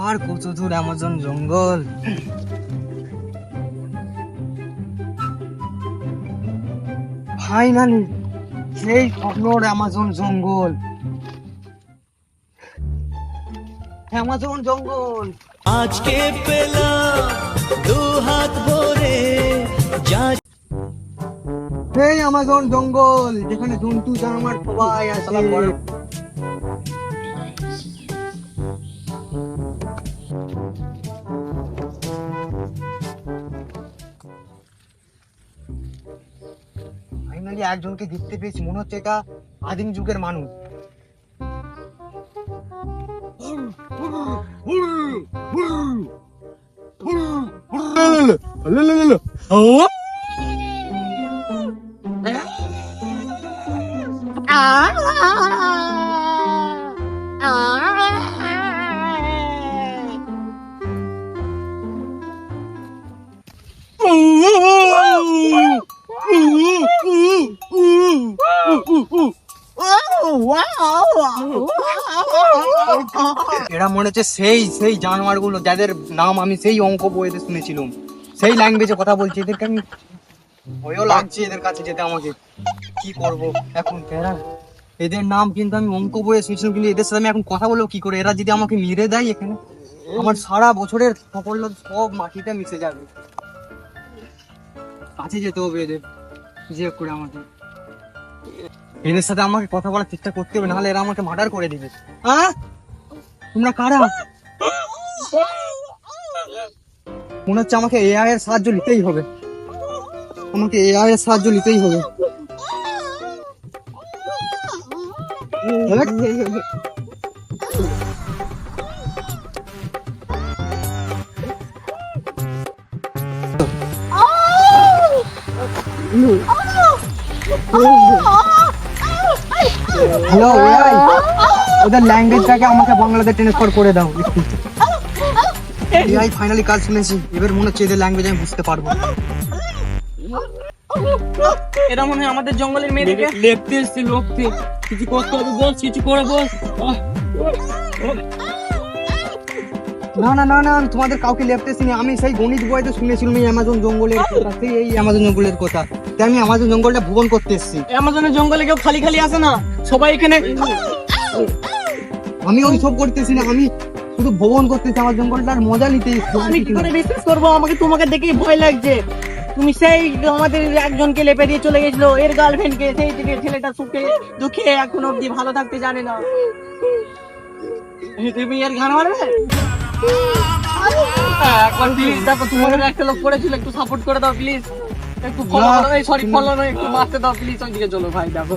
আর কত দূর অ্যামাজন জঙ্গল। ফাইনালি সেই স্বপ্নর অ্যামাজন জঙ্গল, অ্যামাজন জঙ্গল আজকে পেলাম দু হাত ভরে যা। সেই অ্যামাজন জঙ্গল যেখানে জন্তু জানোয়ার সবাই আছে। ফাইনালি একজনকে দেখতে পেয়েছি, মনে হচ্ছে এটা আদিম যুগের মানুষ। এরা মনে হচ্ছে সেই সেই জানোয়ার গুলো যাদের নাম আমি সেই অঙ্ক বইতে শুনেছিলাম, সেই ল্যাঙ্গুয়েজে কথা বলছে। এদেরকে আমি ভয়ও লাগছে এদের কাছে যেতে। আমাকে কি করব এখন? এদের নাম কিন্তু আমি অঙ্ক বইয়ে শুনেছিলাম, কিন্তু এদের সাথে আমি এখন কথা বলবো কি করে? এরা যদি আমাকে মেরে দেয় এখানে, আমার সারা বছরের সাফল্য সব মাটিতে মিশে যাবে। কাছে যেতে হবে এদের, যে করে আমাকে এদের সাথে আমাকে কথা বলার চেষ্টা করতে হবে, নাহলে এরা আমাকে মার্ডার করে দিবে। তোমরা কারা? মনে হচ্ছে আমাকে এআই এর সাহায্য নিতেই হবে, আমাকে এআই এর সাহায্য নিতেই হবে। হ্যালো এআই, ওদের ল্যাঙ্গুয়েজটাকে আমাকে বাংলাতে ট্রান্সফার করে দাও একটু। এআই ফাইনালি কাজ শুনেছি, এবার মনে হচ্ছে এদের ল্যাঙ্গুয়েজ আমি বুঝতে পারবো। এরা মনে হয় আমাদের জঙ্গলের মেয়েদেরকে লেপতে এসছে। লোকতে কিছু করতে হবে, বস কিছু করে বস। না না না না, আমি তোমাদের কাউকে লেপতেছি না। আমি সেই গণিত বইতে শুনেছিলাম এই অ্যামাজন জঙ্গলের কথা, সেই এই অ্যামাজন জঙ্গলের কথা। তাই আমি অ্যামাজন জঙ্গলটা ভ্রমণ করতে এসেছি। অ্যামাজনের জঙ্গলে কেউ খালি খালি আসে না, সবাই এখানে। আমি ওইসব করতেছি না, আমি শুধু ভ্রমণ করতেছি, আমার জঙ্গলটার মজা নিতে এসেছি। আমি কি করে বিশ্বাস করবো? আমাকে তোমাকে দেখেই ভয় লাগছে। তুমি সেই আমাদের একজনকে লেপে দিয়ে চলে গেছিল, এর গার্লফ্রেন্ডকে। সেই থেকে ছেলেটা সুখে দুঃখে এখন অব্দি ভালো থাকতে জানে না। তুমি এর ঘাড় মারবে এখন? প্লিজ দেখো, তোমাদের একটা লোক পড়েছিল, একটু সাপোর্ট করে দাও প্লিজ। একটু ফলো করো, সরি ফলো নয়, একটু মারতে দাও প্লিজ। ওইদিকে চলো ভাই, দেখো